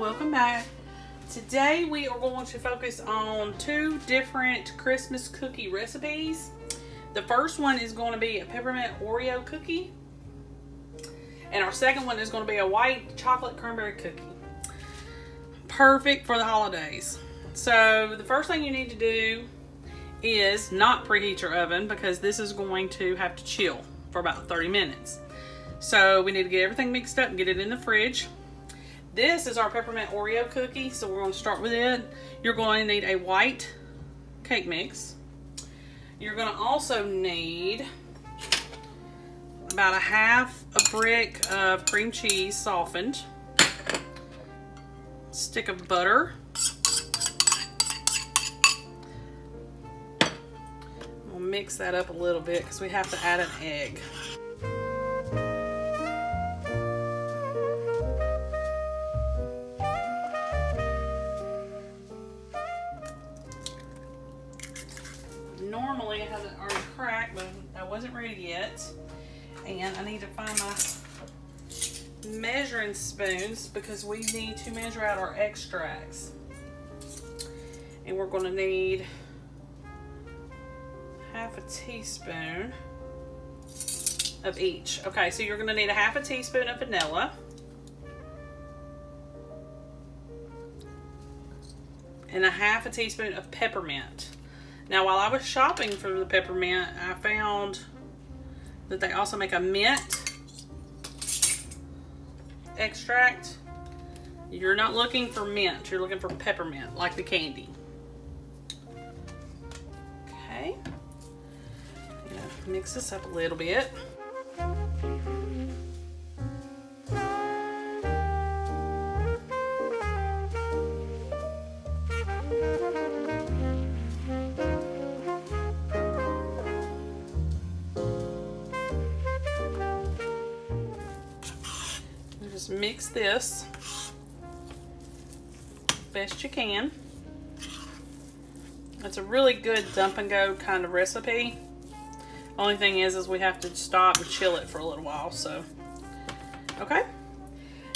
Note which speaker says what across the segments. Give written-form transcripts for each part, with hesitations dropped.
Speaker 1: welcome back. Today we are going to focus on two different Christmas cookie recipes. The first one is going to be a peppermint Oreo cookie, and our second one is going to be a white chocolate cranberry cookie. Perfect for the holidays. So the first thing you need to do is not preheat your oven, because this is going to have to chill for about 30 minutes. So we need to get everything mixed up and get it in the fridge. This is our peppermint Oreo cookie, so we're going to start with it. You're going to need a white cake mix. You're going to also need about a half a brick of cream cheese softened, stick of butter, we'll mix that up a little bit because we have to add an egg. Normally it hasn't already cracked, but I wasn't ready yet. And I need to find my measuring spoons because we need to measure out our extracts. And we're going to need half a teaspoon of each. Okay, so you're going to need a half a teaspoon of vanilla, and a half a teaspoon of peppermint. Now, while I was shopping for the peppermint, I found that they also make a mint extract. You're not looking for mint, you're looking for peppermint, like the candy. Okay. I'm gonna mix this up a little bit. Just mix this best you can. It's a really good dump and go kind of recipe. Only thing is we have to stop and chill it for a little while. So, okay.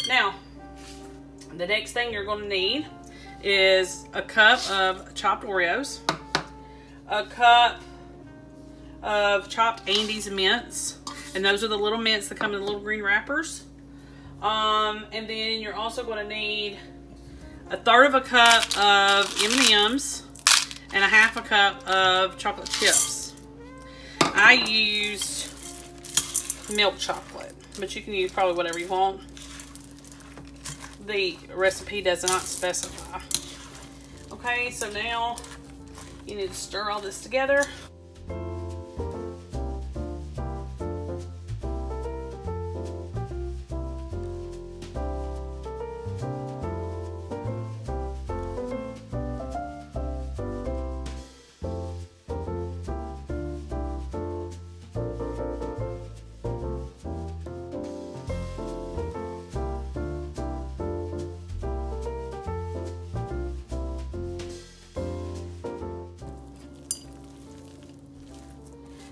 Speaker 1: Now, the next thing you're going to need is a cup of chopped Oreos, a cup of chopped Andes mints, and those are the little mints that come in the little green wrappers. And then you're also going to need a third of a cup of M&Ms and a half a cup of chocolate chips. I used milk chocolate, but you can use probably whatever you want. The recipe does not specify. Okay, so now you need to stir all this together.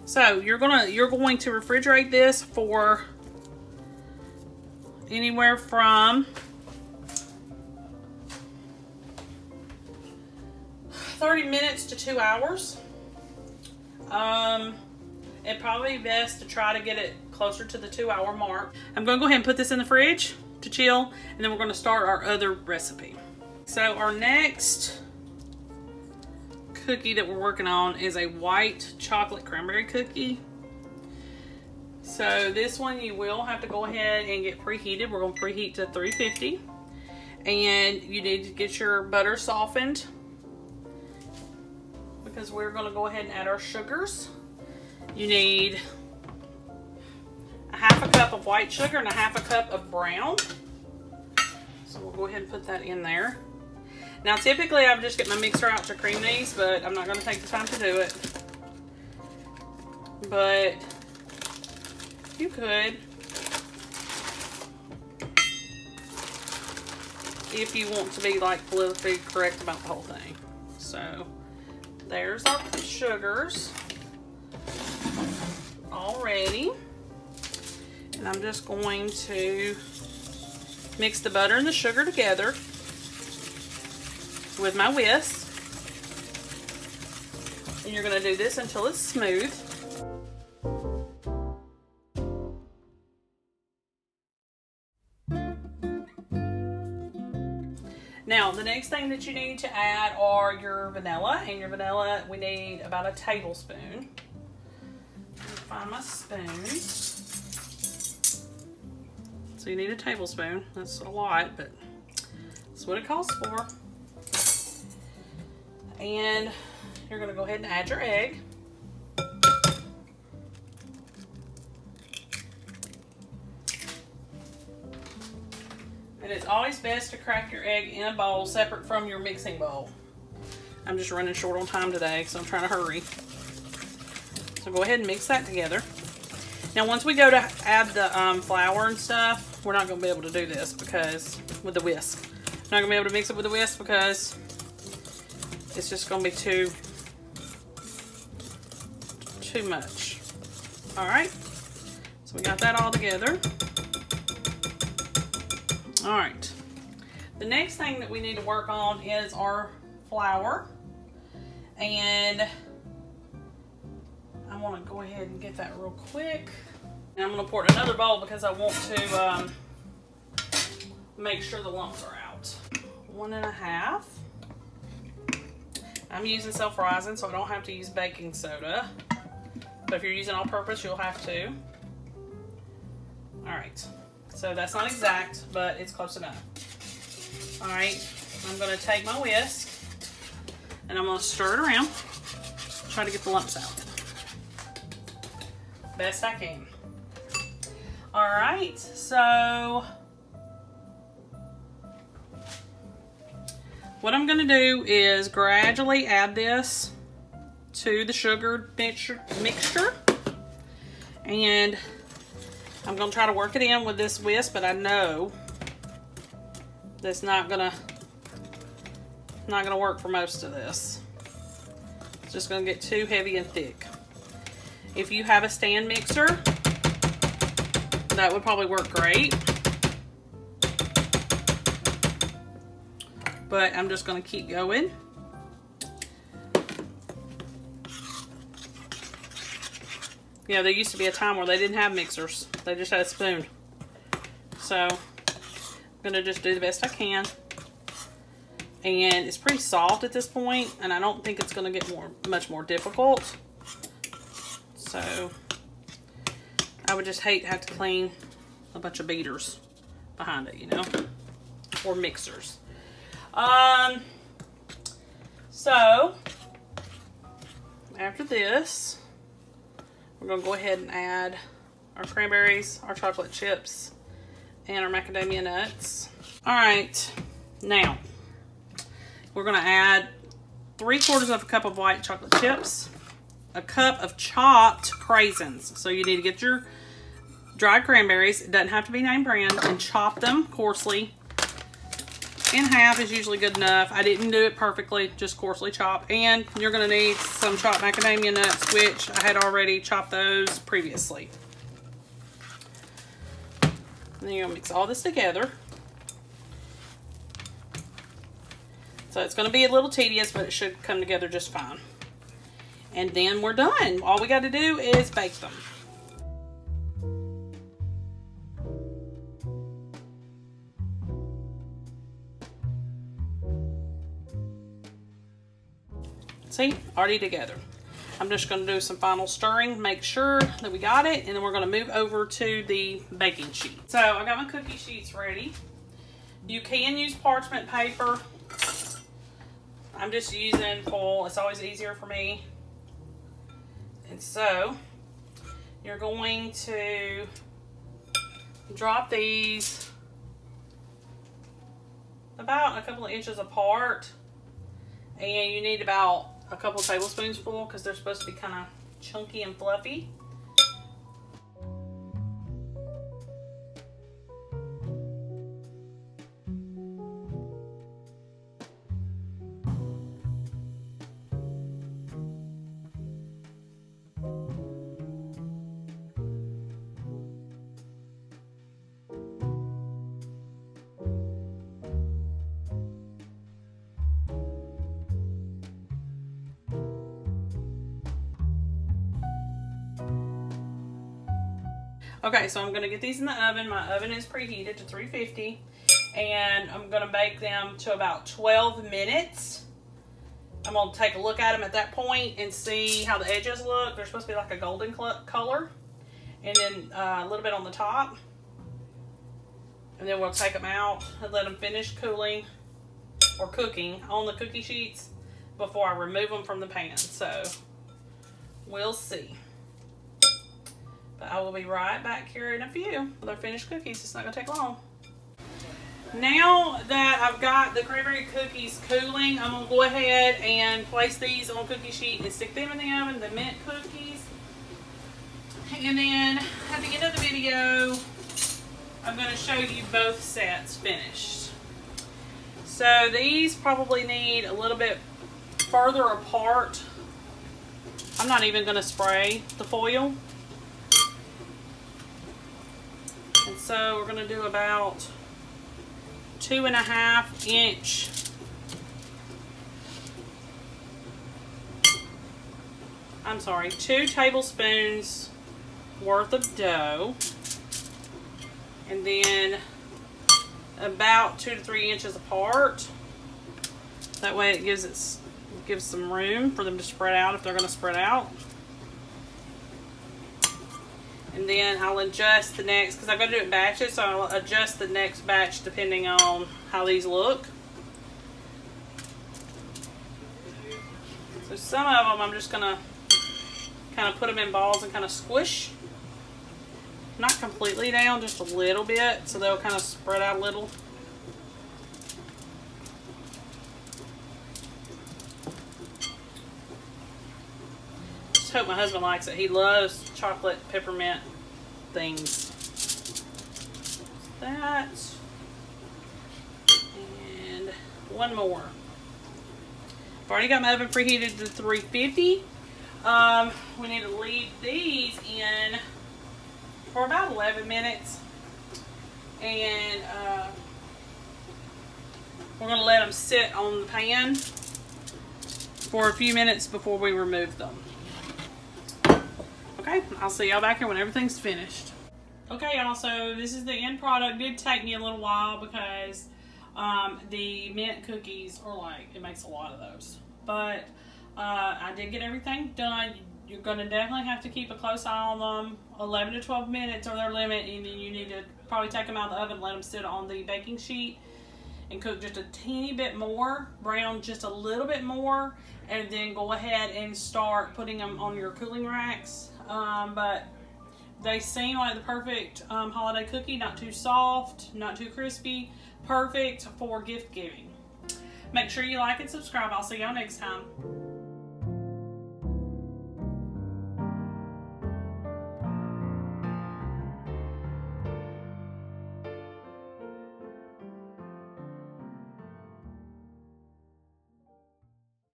Speaker 1: So you're going to refrigerate this for anywhere from 30 minutes to 2 hours. It'd probably be best to try to get it closer to the 2-hour mark. I'm going to go ahead and put this in the fridge to chill, and then we're going to start our other recipe. So our next cookie that we're working on is a white chocolate cranberry cookie. So this one you will have to go ahead and get preheated. We're going to preheat to 350, and you need to get your butter softened because we're going to go ahead and add our sugars. You need a half a cup of white sugar and a half a cup of brown. So we'll go ahead and put that in there. Now, typically, I would just get my mixer out to cream these, but I'm not going to take the time to do it. But you could, if you want to be like politically correct about the whole thing. So there's our sugars already. And I'm just going to mix the butter and the sugar together. with my whisk. And you're going to do this until it's smooth. Now, the next thing that you need to add are your vanilla. And your vanilla, we need about a tablespoon. Find my spoon. So you need a tablespoon. That's a lot, but that's what it calls for. And you're going to go ahead and add your egg. And it's always best to crack your egg in a bowl separate from your mixing bowl. I'm just running short on time today, so I'm trying to hurry. So go ahead and mix that together. Now once we go to add the flour and stuff, we're not going to be able to do this because, with the whisk. Not going to be able to mix it with the whisk because it's just going to be too much. Alright, so we got that all together. Alright, the next thing that we need to work on is our flour. And I want to go ahead and get that real quick. And I'm going to pour it in another bowl because I want to make sure the lumps are out. 1.5. I'm using self-rising, so I don't have to use baking soda. But if you're using all-purpose, you'll have to. Alright, so that's not exact, but it's close enough. Alright, I'm going to take my whisk and I'm going to stir it around. Try to get the lumps out. Best I can. Alright, so what I'm going to do is gradually add this to the sugar mixture. And I'm going to try to work it in with this whisk, but I know that's not gonna work for most of this. It's just gonna get too heavy and thick. If you have a stand mixer, that would probably work great. But I'm just gonna keep going. You know, there used to be a time where they didn't have mixers. They just had a spoon. So, I'm gonna just do the best I can. And it's pretty soft at this point, and I don't think it's gonna get much more difficult. So, I would just hate to have to clean a bunch of beaters behind it, you know, or mixers. So, after this, we're going to go ahead and add our cranberries, our chocolate chips, and our macadamia nuts. Alright, now we're going to add 3/4 of a cup of white chocolate chips, a cup of chopped craisins. So you need to get your dried cranberries, it doesn't have to be name brand, and chop them coarsely. In half is usually good enough. I didn't do it perfectly, just coarsely chopped. And you're going to need some chopped macadamia nuts, which I had already chopped those previously. And then you're going to mix all this together. So it's going to be a little tedious, but it should come together just fine. And then we're done. All we got to do is bake them. See, already together. I'm just going to do some final stirring, make sure that we got it, and then we're going to move over to the baking sheet. So I got my cookie sheets ready. You can use parchment paper. I'm just using foil. It's always easier for me. And so you're going to drop these about a couple of inches apart, and you need about a couple of tablespoons full because they're supposed to be kind of chunky and fluffy. Okay, so I'm going to get these in the oven. My oven is preheated to 350. And I'm going to bake them to about 12 minutes. I'm going to take a look at them at that point and see how the edges look. They're supposed to be like a golden color. And then a little bit on the top. And then we'll take them out and let them finish cooling or cooking on the cookie sheets before I remove them from the pan. So we'll see. But I will be right back here in a few with our finished cookies. It's not going to take long. Now that I've got the cranberry cookies cooling, I'm going to go ahead and place these on a cookie sheet and stick them in the oven, the mint cookies. And then at the end of the video, I'm going to show you both sets finished. So these probably need a little bit further apart. I'm not even going to spray the foil. And so we're going to do about 2.5 inch I'm sorry, 2 tablespoons worth of dough, and then about 2 to 3 inches apart. That way it gives some room for them to spread out if they're going to spread out. And then I'll adjust the next, because I'm going to do it in batches, so I'll adjust the next batch depending on how these look. So some of them I'm just going to kind of put them in balls and kind of squish. Not completely down, just a little bit, so they'll kind of spread out a little. Just hope my husband likes it. He loves chocolate peppermint things. That. And one more. I've already got my oven preheated to 350. We need to leave these in for about 11 minutes. And we're going to let them sit on the pan for a few minutes before we remove them. Okay, I'll see y'all back here when everything's finished. Okay, y'all, so this is the end product. It did take me a little while because the mint cookies are like, it makes a lot of those. But I did get everything done. You're going to definitely have to keep a close eye on them. 11 to 12 minutes are their limit, and then you need to probably take them out of the oven and let them sit on the baking sheet and cook just a teeny bit more, brown just a little bit more, and then go ahead and start putting them on your cooling racks. But they seem like the perfect holiday cookie, not too soft, not too crispy, perfect for gift giving. Make sure you like and subscribe. I'll see y'all next time.